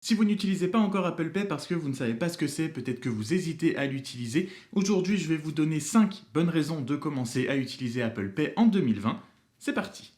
Si vous n'utilisez pas encore Apple Pay parce que vous ne savez pas ce que c'est, peut-être que vous hésitez à l'utiliser, aujourd'hui je vais vous donner 5 bonnes raisons de commencer à utiliser Apple Pay en 2020. C'est parti!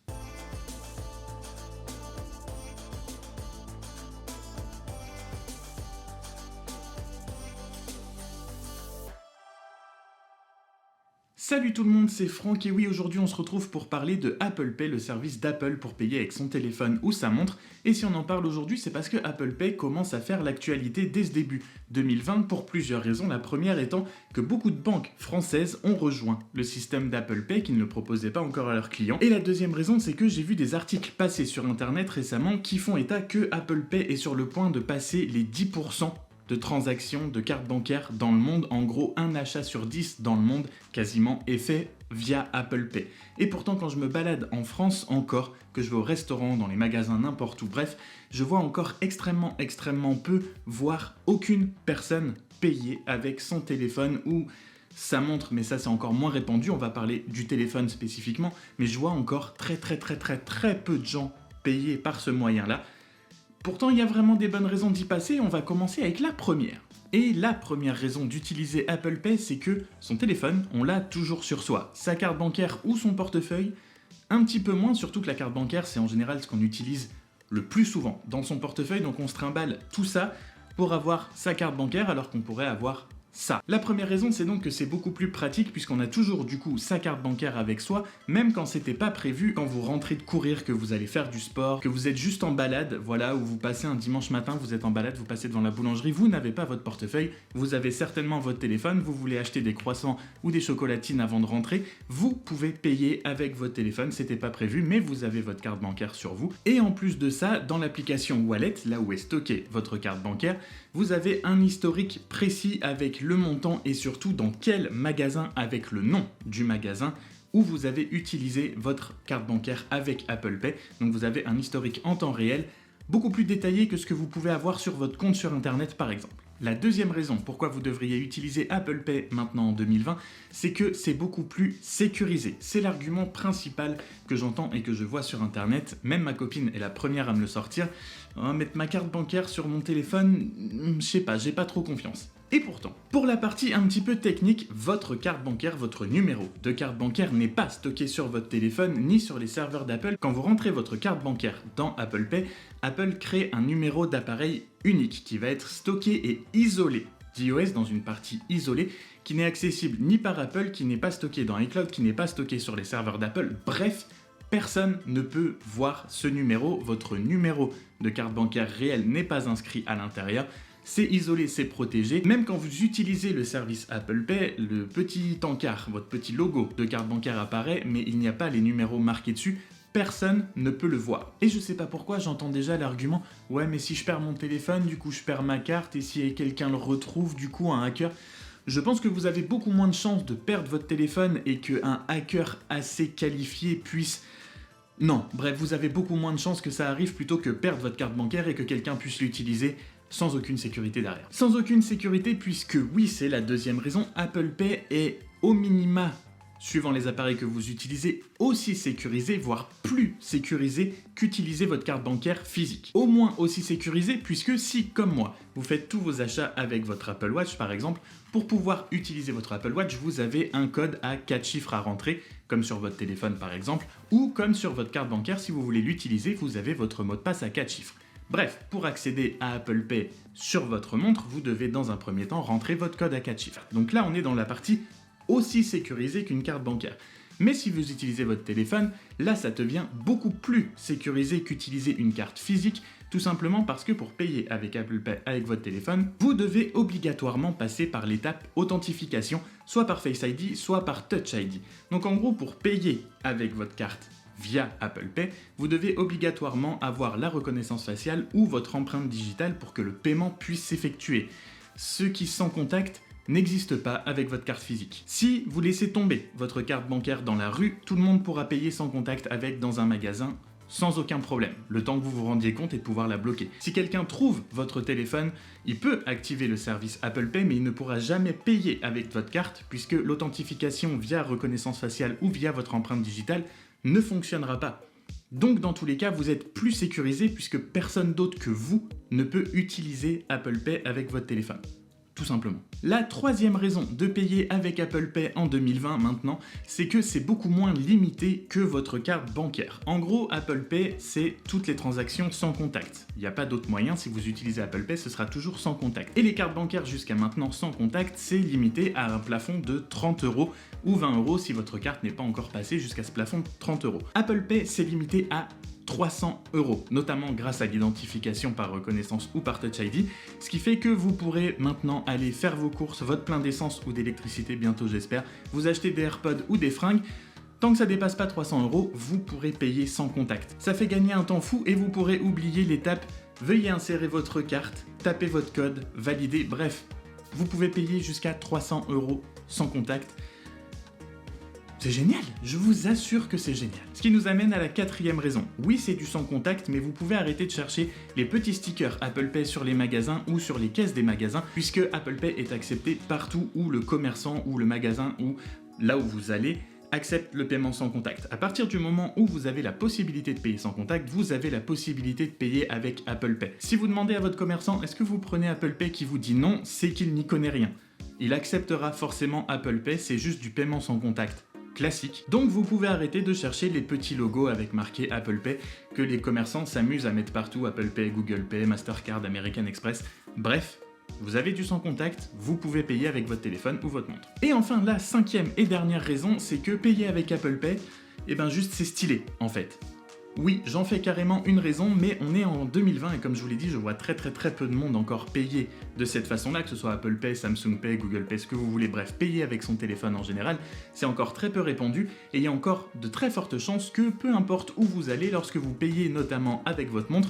Salut tout le monde, c'est Franck et oui, aujourd'hui on se retrouve pour parler de Apple Pay, le service d'Apple pour payer avec son téléphone ou sa montre. Et si on en parle aujourd'hui, c'est parce que Apple Pay commence à faire l'actualité dès ce début 2020 pour plusieurs raisons. La première étant que beaucoup de banques françaises ont rejoint le système d'Apple Pay qui ne le proposait pas encore à leurs clients. Et la deuxième raison, c'est que j'ai vu des articles passer sur internet récemment qui font état que Apple Pay est sur le point de passer les 10% de transactions de cartes bancaires dans le monde. En gros, un achat sur 10 dans le monde quasiment est fait via Apple Pay. Et pourtant, quand je me balade en France encore, que je vais au restaurant, dans les magasins, n'importe où, bref, je vois encore extrêmement peu, voire aucune personne payer avec son téléphone ou sa montre, mais ça c'est encore moins répandu, on va parler du téléphone spécifiquement, mais je vois encore très peu de gens payer par ce moyen-là. Pourtant, il y a vraiment des bonnes raisons d'y passer, on va commencer avec la première. Et la première raison d'utiliser Apple Pay, c'est que son téléphone, on l'a toujours sur soi. Sa carte bancaire ou son portefeuille, un petit peu moins, surtout que la carte bancaire, c'est en général ce qu'on utilise le plus souvent dans son portefeuille, donc on se trimballe tout ça pour avoir sa carte bancaire alors qu'on pourrait avoir ça. La première raison, c'est donc que c'est beaucoup plus pratique puisqu'on a toujours du coup sa carte bancaire avec soi, même quand c'était pas prévu, quand vous rentrez de courir, que vous allez faire du sport, que vous êtes juste en balade, voilà, ou vous passez un dimanche matin, vous êtes en balade, vous passez devant la boulangerie, vous n'avez pas votre portefeuille, vous avez certainement votre téléphone, vous voulez acheter des croissants ou des chocolatines avant de rentrer, vous pouvez payer avec votre téléphone, c'était pas prévu, mais vous avez votre carte bancaire sur vous. Et en plus de ça, dans l'application Wallet, là où est stockée votre carte bancaire, vous avez un historique précis avec le montant et surtout dans quel magasin avec le nom du magasin où vous avez utilisé votre carte bancaire avec Apple Pay. Donc vous avez un historique en temps réel beaucoup plus détaillé que ce que vous pouvez avoir sur votre compte sur internet par exemple. La deuxième raison pourquoi vous devriez utiliser Apple Pay maintenant en 2020, c'est que c'est beaucoup plus sécurisé. C'est l'argument principal que j'entends et que je vois sur internet. Même ma copine est la première à me le sortir. Mettre ma carte bancaire sur mon téléphone, je sais pas, j'ai pas trop confiance. Et pourtant, pour la partie un petit peu technique, votre carte bancaire, votre numéro de carte bancaire n'est pas stocké sur votre téléphone ni sur les serveurs d'Apple. Quand vous rentrez votre carte bancaire dans Apple Pay, Apple crée un numéro d'appareil unique qui va être stocké et isolé d'iOS dans une partie isolée qui n'est accessible ni par Apple, qui n'est pas stocké dans iCloud, qui n'est pas stocké sur les serveurs d'Apple. Bref, personne ne peut voir ce numéro. Votre numéro de carte bancaire réel n'est pas inscrit à l'intérieur. C'est isolé, c'est protégé. Même quand vous utilisez le service Apple Pay, le petit encart, votre petit logo de carte bancaire apparaît, mais il n'y a pas les numéros marqués dessus. Personne ne peut le voir. Et je sais pas pourquoi, j'entends déjà l'argument « Ouais, mais si je perds mon téléphone, du coup je perds ma carte, et si quelqu'un le retrouve, du coup un hacker... » Je pense que vous avez beaucoup moins de chances de perdre votre téléphone et qu'un hacker assez qualifié puisse... Non, bref, vous avez beaucoup moins de chances que ça arrive plutôt que perdre votre carte bancaire et que quelqu'un puisse l'utiliser sans aucune sécurité derrière. Sans aucune sécurité puisque, oui, c'est la deuxième raison, Apple Pay est au minima, suivant les appareils que vous utilisez, aussi sécurisé, voire plus sécurisé qu'utiliser votre carte bancaire physique. Au moins aussi sécurisé puisque si, comme moi, vous faites tous vos achats avec votre Apple Watch par exemple, pour pouvoir utiliser votre Apple Watch, vous avez un code à 4 chiffres à rentrer, comme sur votre téléphone par exemple, ou comme sur votre carte bancaire, si vous voulez l'utiliser, vous avez votre mot de passe à 4 chiffres. Bref, pour accéder à Apple Pay sur votre montre, vous devez dans un premier temps rentrer votre code à 4 chiffres. Donc là, on est dans la partie aussi sécurisée qu'une carte bancaire. Mais si vous utilisez votre téléphone, là ça devient beaucoup plus sécurisé qu'utiliser une carte physique, tout simplement parce que pour payer avec Apple Pay avec votre téléphone, vous devez obligatoirement passer par l'étape authentification, soit par Face ID, soit par Touch ID. Donc en gros, pour payer avec votre carte via Apple Pay, vous devez obligatoirement avoir la reconnaissance faciale ou votre empreinte digitale pour que le paiement puisse s'effectuer. Ce qui sans contact n'existe pas avec votre carte physique. Si vous laissez tomber votre carte bancaire dans la rue, tout le monde pourra payer sans contact avec dans un magasin sans aucun problème, le temps que vous vous rendiez compte et de pouvoir la bloquer. Si quelqu'un trouve votre téléphone, il peut activer le service Apple Pay, mais il ne pourra jamais payer avec votre carte, puisque l'authentification via reconnaissance faciale ou via votre empreinte digitale ne fonctionnera pas. Donc dans tous les cas, vous êtes plus sécurisé puisque personne d'autre que vous ne peut utiliser Apple Pay avec votre téléphone. Tout simplement. La troisième raison de payer avec Apple Pay en 2020 maintenant, c'est que c'est beaucoup moins limité que votre carte bancaire. En gros, Apple Pay, c'est toutes les transactions sans contact. Il n'y a pas d'autre moyen, si vous utilisez Apple Pay, ce sera toujours sans contact. Et les cartes bancaires jusqu'à maintenant sans contact, c'est limité à un plafond de 30 € ou 20 € si votre carte n'est pas encore passée jusqu'à ce plafond de 30 €. Apple Pay, c'est limité à 300 €, notamment grâce à l'identification par reconnaissance ou par Touch ID, ce qui fait que vous pourrez maintenant aller faire vos courses, votre plein d'essence ou d'électricité bientôt j'espère, vous acheter des AirPods ou des fringues. Tant que ça dépasse pas 300 €, vous pourrez payer sans contact. Ça fait gagner un temps fou et vous pourrez oublier l'étape « Veuillez insérer votre carte, taper votre code, valider », bref, vous pouvez payer jusqu'à 300 € sans contact. C'est génial, je vous assure que c'est génial. Ce qui nous amène à la quatrième raison. Oui, c'est du sans contact, mais vous pouvez arrêter de chercher les petits stickers Apple Pay sur les magasins ou sur les caisses des magasins, puisque Apple Pay est accepté partout où le commerçant ou le magasin ou là où vous allez accepte le paiement sans contact. À partir du moment où vous avez la possibilité de payer sans contact, vous avez la possibilité de payer avec Apple Pay. Si vous demandez à votre commerçant, est-ce que vous prenez Apple Pay qui vous dit non, c'est qu'il n'y connaît rien. Il acceptera forcément Apple Pay, c'est juste du paiement sans contact classique. Donc vous pouvez arrêter de chercher les petits logos avec marqué Apple Pay que les commerçants s'amusent à mettre partout, Apple Pay, Google Pay, Mastercard, American Express, bref. Vous avez du sans contact, vous pouvez payer avec votre téléphone ou votre montre. Et enfin, la cinquième et dernière raison, c'est que payer avec Apple Pay, juste c'est stylé en fait. Oui, j'en fais carrément une raison, mais on est en 2020 et comme je vous l'ai dit, je vois très peu de monde encore payer de cette façon-là, que ce soit Apple Pay, Samsung Pay, Google Pay, ce que vous voulez, bref, payer avec son téléphone en général, c'est encore très peu répandu et il y a encore de très fortes chances que peu importe où vous allez, lorsque vous payez notamment avec votre montre,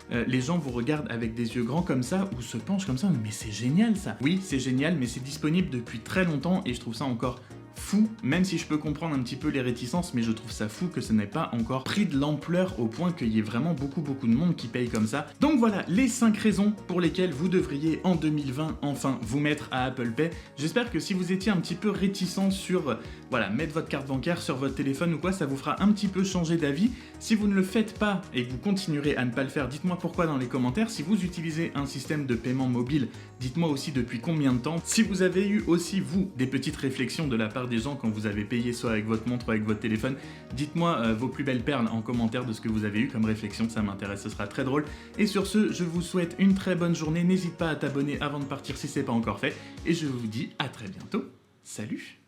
les gens vous regardent avec des yeux grands comme ça ou se penchent comme ça, mais c'est génial ça. Oui, c'est génial, mais c'est disponible depuis très longtemps et je trouve ça encore fou, même si je peux comprendre un petit peu les réticences, mais je trouve ça fou que ce n'ait pas encore pris de l'ampleur au point qu'il y ait vraiment beaucoup de monde qui paye comme ça. Donc voilà, les 5 raisons pour lesquelles vous devriez en 2020 enfin vous mettre à Apple Pay. J'espère que si vous étiez un petit peu réticent sur, mettre votre carte bancaire sur votre téléphone ou quoi, ça vous fera un petit peu changer d'avis. Si vous ne le faites pas et que vous continuerez à ne pas le faire, dites-moi pourquoi dans les commentaires. Si vous utilisez un système de paiement mobile, dites-moi aussi depuis combien de temps. Si vous avez eu aussi, vous, des petites réflexions de la part des gens quand vous avez payé soit avec votre montre ou avec votre téléphone, dites-moi vos plus belles perles en commentaire de ce que vous avez eu comme réflexion, ça m'intéresse, ce sera très drôle. Et sur ce, je vous souhaite une très bonne journée, n'hésite pas à t'abonner avant de partir si c'est pas encore fait, et je vous dis à très bientôt, salut!